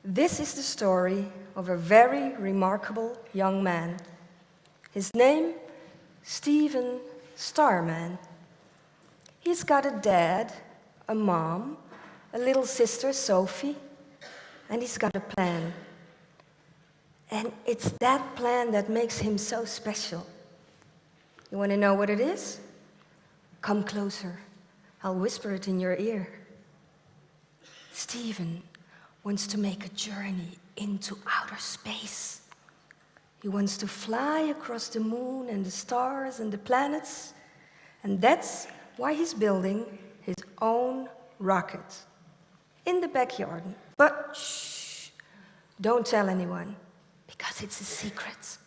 This is the story of a very remarkable young man. His name, Steven Starman. He's got a dad, a mom, a little sister, Sophie, and he's got a plan. And it's that plan that makes him so special. You want to know what it is? Come closer. I'll whisper it in your ear. Steven wants to make a journey into outer space. He wants to fly across the moon and the stars and the planets. And that's why he's building his own rocket in the backyard. But shh, don't tell anyone, because it's a secret.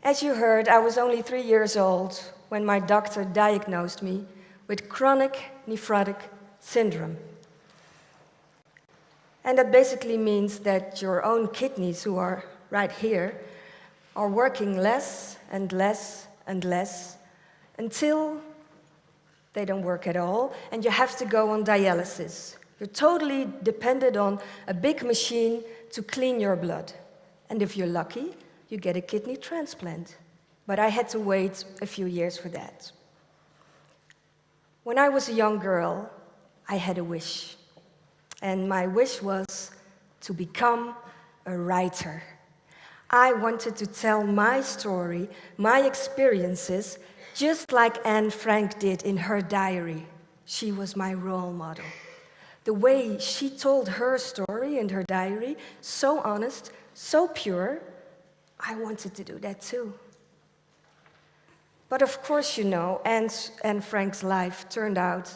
As you heard, I was only 3 years old when my doctor diagnosed me with chronic nephrotic syndrome. And that basically means that your own kidneys, who are right here, are working less and less and less until they don't work at all, and you have to go on dialysis. You're totally dependent on a big machine to clean your blood. And if you're lucky, you get a kidney transplant. But I had to wait a few years for that. When I was a young girl, I had a wish. And my wish was to become a writer. I wanted to tell my story, my experiences, just like Anne Frank did in her diary. She was my role model. The way she told her story in her diary, so honest, so pure, I wanted to do that too. But of course, you know, Anne Frank's life turned out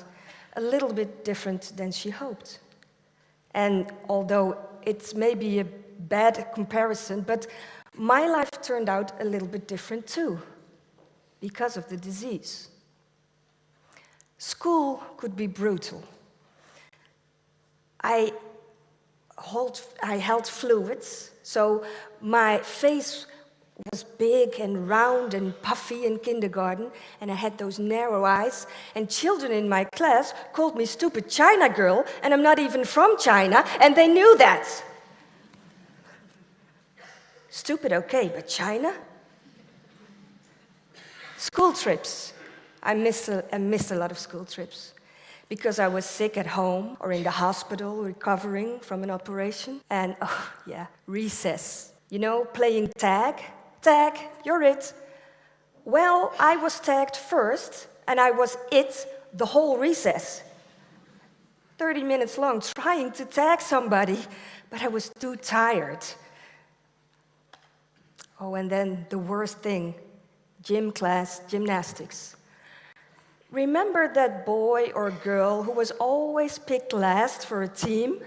a little bit different than she hoped. And although it's maybe a bad comparison, but my life turned out a little bit different too, because of the disease. School could be brutal. I held fluids, so my face was big and round and puffy in kindergarten, and I had those narrow eyes, and children in my class called me stupid China girl, and I'm not even from China, and they knew that. Stupid, okay, but China? School trips. I missed a lot of school trips because I was sick at home or in the hospital recovering from an operation. And, oh yeah, recess. You know, playing tag. Tag, you're it. Well, I was tagged first, and I was it the whole recess. 30 minutes long trying to tag somebody, but I was too tired. Oh, and then the worst thing, gym class, gymnastics. Remember that boy or girl who was always picked last for a team?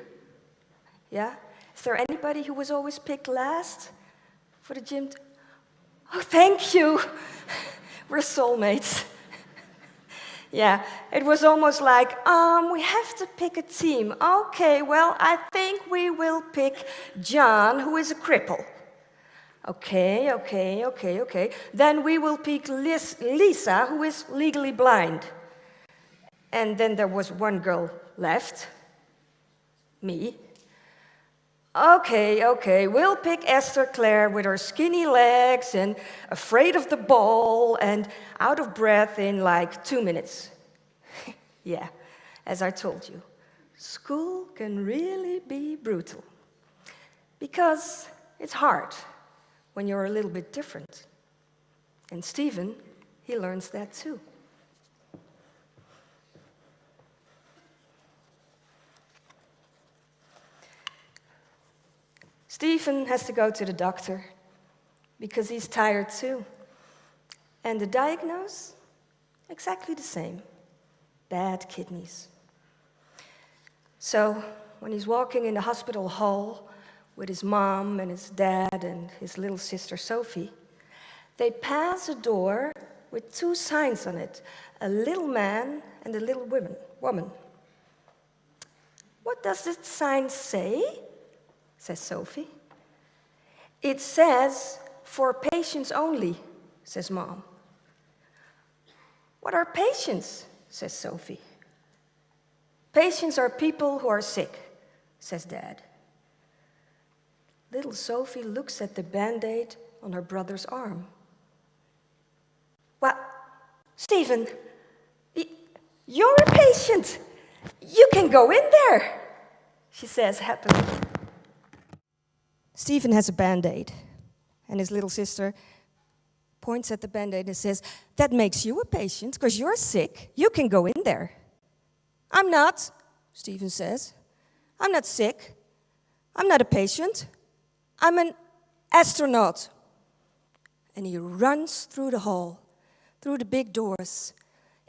Yeah? Is there anybody who was always picked last for the gym? Oh, thank you. We're soulmates. Yeah, it was almost like, we have to pick a team. Okay, well, I think we will pick John, who is a cripple. Okay. Then we will pick Lisa, who is legally blind. And then there was one girl left, me. Okay, we'll pick Esther-Clair with her skinny legs and afraid of the ball and out of breath in like 2 minutes. Yeah, as I told you, school can really be brutal because it's hard when you're a little bit different. And Stephen, he learns that too. Stephen has to go to the doctor because he's tired too. And the diagnosis? Exactly the same. Bad kidneys. So when he's walking in the hospital hall with his mom and his dad and his little sister Sophie, they pass a door with 2 signs on it, a little man and a little woman. What does this sign say? Says Sophie. It says, for patients only, says Mom. What are patients? Says Sophie. Patients are people who are sick, says Dad. Little Sophie looks at the Band-Aid on her brother's arm. Well, Stephen, you're a patient. You can go in there, she says happily. Stephen has a Band-Aid, and his little sister points at the Band-Aid and says, that makes you a patient, because you're sick. You can go in there. I'm not, Stephen says. I'm not sick. I'm not a patient. I'm an astronaut. And he runs through the hall, through the big doors,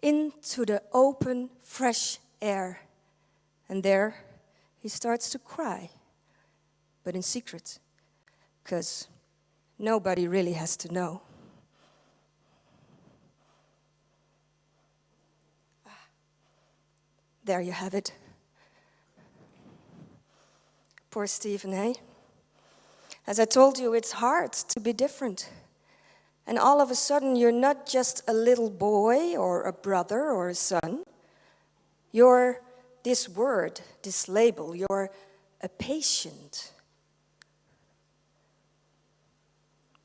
into the open, fresh air. And there, he starts to cry, but in secret, because nobody really has to know. There you have it. Poor Stephen, eh? As I told you, it's hard to be different. And all of a sudden, you're not just a little boy or a brother or a son. You're this word, this label. You're a patient.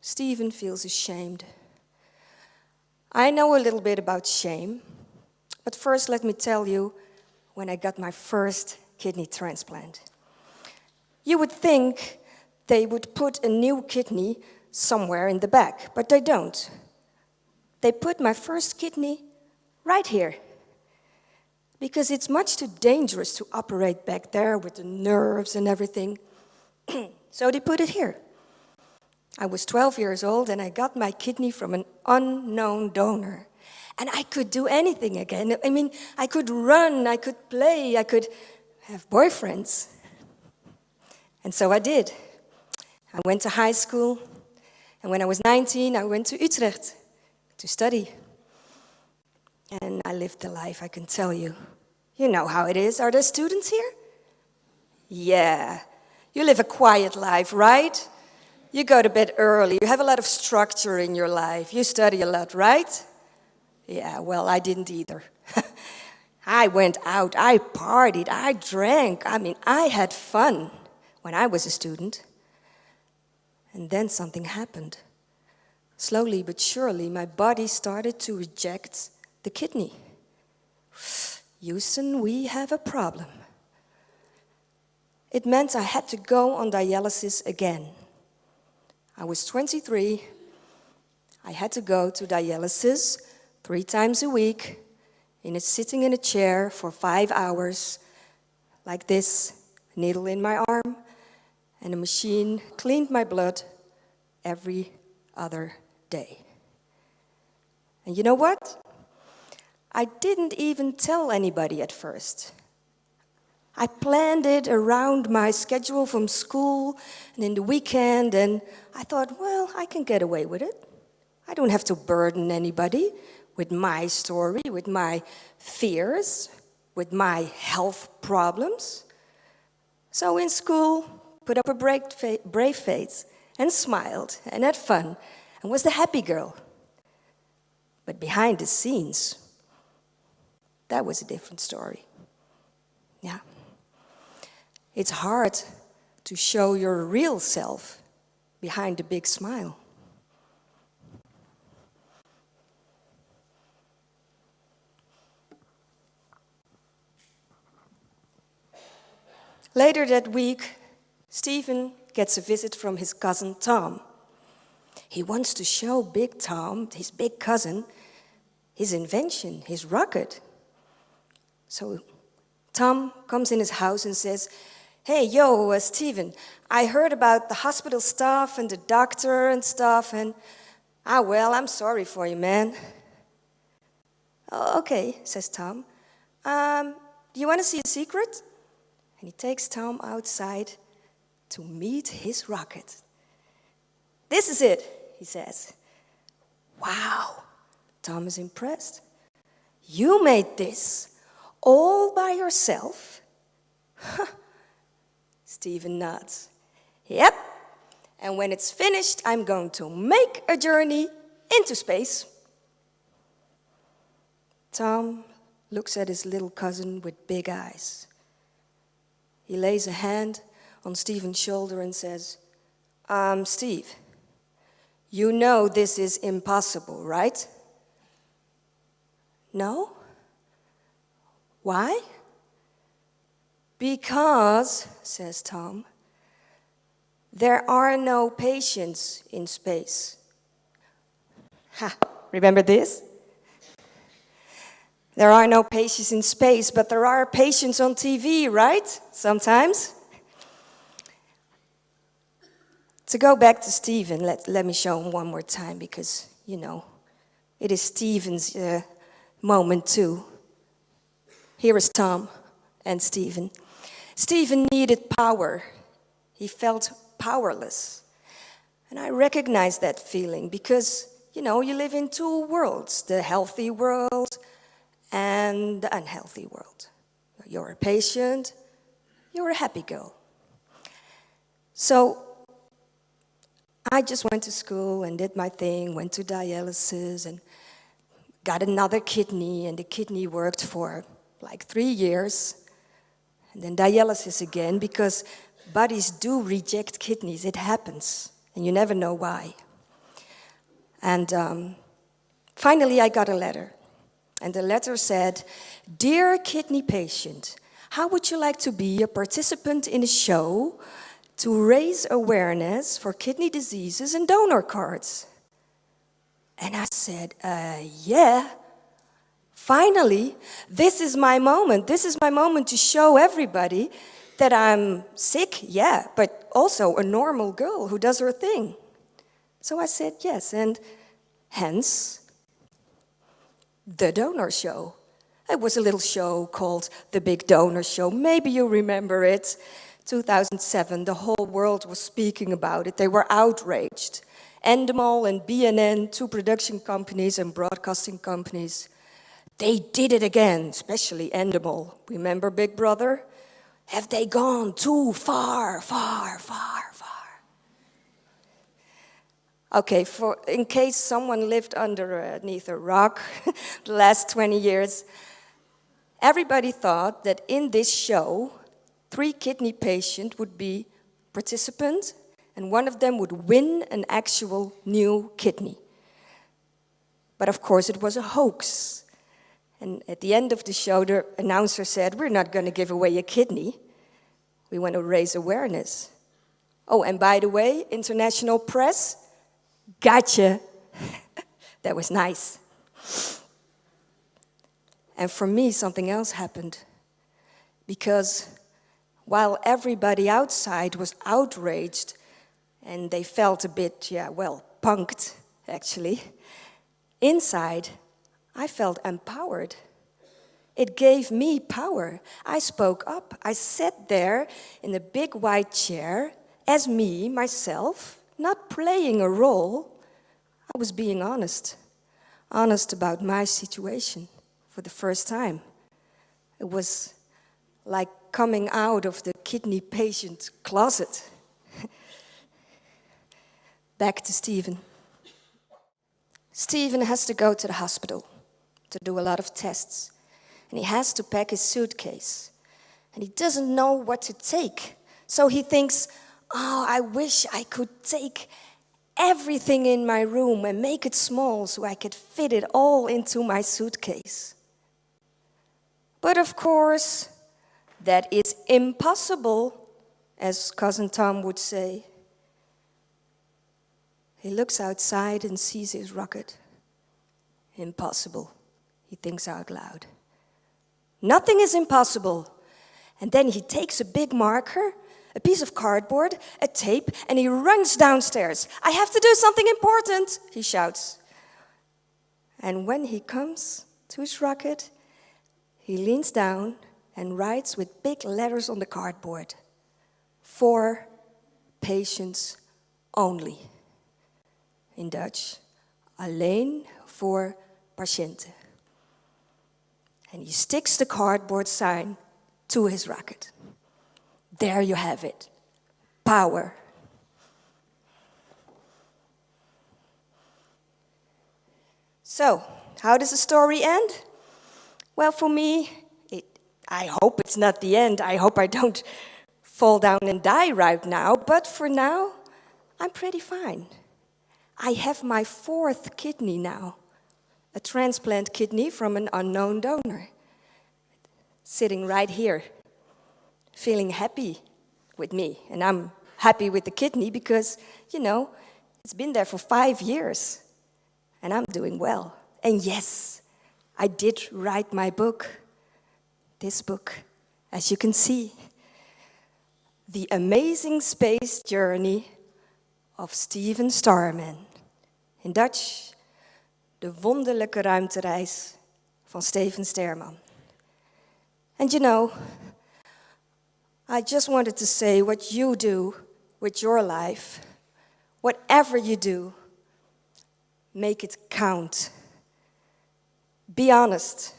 Stephen feels ashamed. I know a little bit about shame, but first let me tell you when I got my first kidney transplant. You would think they would put a new kidney somewhere in the back, but they don't. They put my first kidney right here, because it's much too dangerous to operate back there with the nerves and everything. So they put it here. I was 12 years old and I got my kidney from an unknown donor. And I could do anything again. I mean, I could run, I could play, I could have boyfriends. And so I did. I went to high school, and when I was 19, I went to Utrecht to study. And I lived the life, I can tell you. You know how it is. Are there students here? Yeah. You live a quiet life, right? You go to bed early. You have a lot of structure in your life. You study a lot, right? Yeah, well, I didn't either. I went out, I partied, I drank. I mean, I had fun when I was a student. And then something happened. Slowly but surely, my body started to reject the kidney. Houston, we have a problem. It meant I had to go on dialysis again. I was 23. I had to go to dialysis 3 times a week, sitting in a chair for 5 hours, like this, needle in my arm, and a machine cleaned my blood every other day. And you know what? I didn't even tell anybody at first. I planned it around my schedule from school and in the weekend, and I thought, well, I can get away with it. I don't have to burden anybody with my story, with my fears, with my health problems. So in school, put up a brave face and smiled and had fun and was the happy girl. But behind the scenes, that was a different story. Yeah. It's hard to show your real self behind a big smile. Later that week, Stephen gets a visit from his cousin Tom. He wants to show Big Tom, his big cousin, his invention, his rocket. So Tom comes in his house and says, "Hey, yo, Stephen, I heard about the hospital stuff and the doctor and stuff, and, well, I'm sorry for you, man." "Oh, okay," says Tom. Do you want to see a secret?" And he takes Tom outside to meet his rocket. "This is it," he says. "Wow," Tom is impressed. "You made this all by yourself?" Stephen nods. "Yep, and when it's finished, I'm going to make a journey into space." Tom looks at his little cousin with big eyes. He lays a hand on Stephen's shoulder and says, Steve, you know this is impossible, right? No? Why? Because, says Tom, there are no patients in space. Ha, remember this? There are no patients in space, but there are patients on TV, right? Sometimes. To go back to Stephen, let me show him one more time because, it is Stephen's moment too. Here is Tom and Stephen. Stephen needed power. He felt powerless. And I recognize that feeling because, you live in two worlds, the healthy world and the unhealthy world. You're a patient, you're a happy girl. So I just went to school and did my thing, went to dialysis and got another kidney, and the kidney worked for like 3 years. And then dialysis again, because bodies do reject kidneys. It happens, and you never know why. And finally, I got a letter. And the letter said, "Dear kidney patient, how would you like to be a participant in a show to raise awareness for kidney diseases and donor cards?" And I said, yeah. Finally, this is my moment. This is my moment to show everybody that I'm sick, yeah, but also a normal girl who does her thing. So I said yes, and hence the donor show. It was a little show called the Big Donorshow. Maybe you remember it. 2007, the whole world was speaking about it. They were outraged. Endemol and BNN, two production companies and broadcasting companies, they did it again, especially Endemol. Remember Big Brother? Have they gone too far, far, far, far? Okay, in case someone lived underneath a rock the last 20 years, everybody thought that in this show, 3 kidney patients would be participants, and one of them would win an actual new kidney. But of course, it was a hoax. And at the end of the show, the announcer said, "We're not going to give away a kidney. We want to raise awareness." Oh, and by the way, international press, gotcha. That was nice. And for me, something else happened. Because while everybody outside was outraged, and they felt a bit, punked, actually, inside, I felt empowered. It gave me power. I spoke up. I sat there in a big white chair as me, myself, not playing a role. I was being honest about my situation for the first time. It was like coming out of the kidney patient closet. Back to Stephen. Stephen has to go to the hospital to do a lot of tests. And he has to pack his suitcase. And he doesn't know what to take. So he thinks, I wish I could take everything in my room and make it small so I could fit it all into my suitcase. But of course, that is impossible, as Cousin Tom would say. He looks outside and sees his rocket. Impossible, he thinks out loud. Nothing is impossible. And then he takes a big marker, a piece of cardboard, a tape, and he runs downstairs. "I have to do something important," he shouts. And when he comes to his rocket, he leans down and writes with big letters on the cardboard, "For patients only." In Dutch, alleen voor patiënten. And he sticks the cardboard sign to his rocket. There you have it. Power. So, how does the story end? Well, for me, I hope it's not the end. I hope I don't fall down and die right now. But for now, I'm pretty fine. I have my 4th kidney now, a transplant kidney from an unknown donor, sitting right here, feeling happy with me. And I'm happy with the kidney because, it's been there for 5 years, and I'm doing well. And yes, I did write my book, this book, as you can see, The Amazing Space Journey of Steven Starman. In Dutch, De Wonderlijke Ruimtereis van Stephen Starman. And I just wanted to say what you do with your life, whatever you do, make it count. Be honest.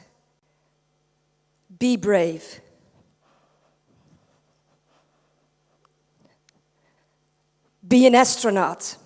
Be brave. Be an astronaut.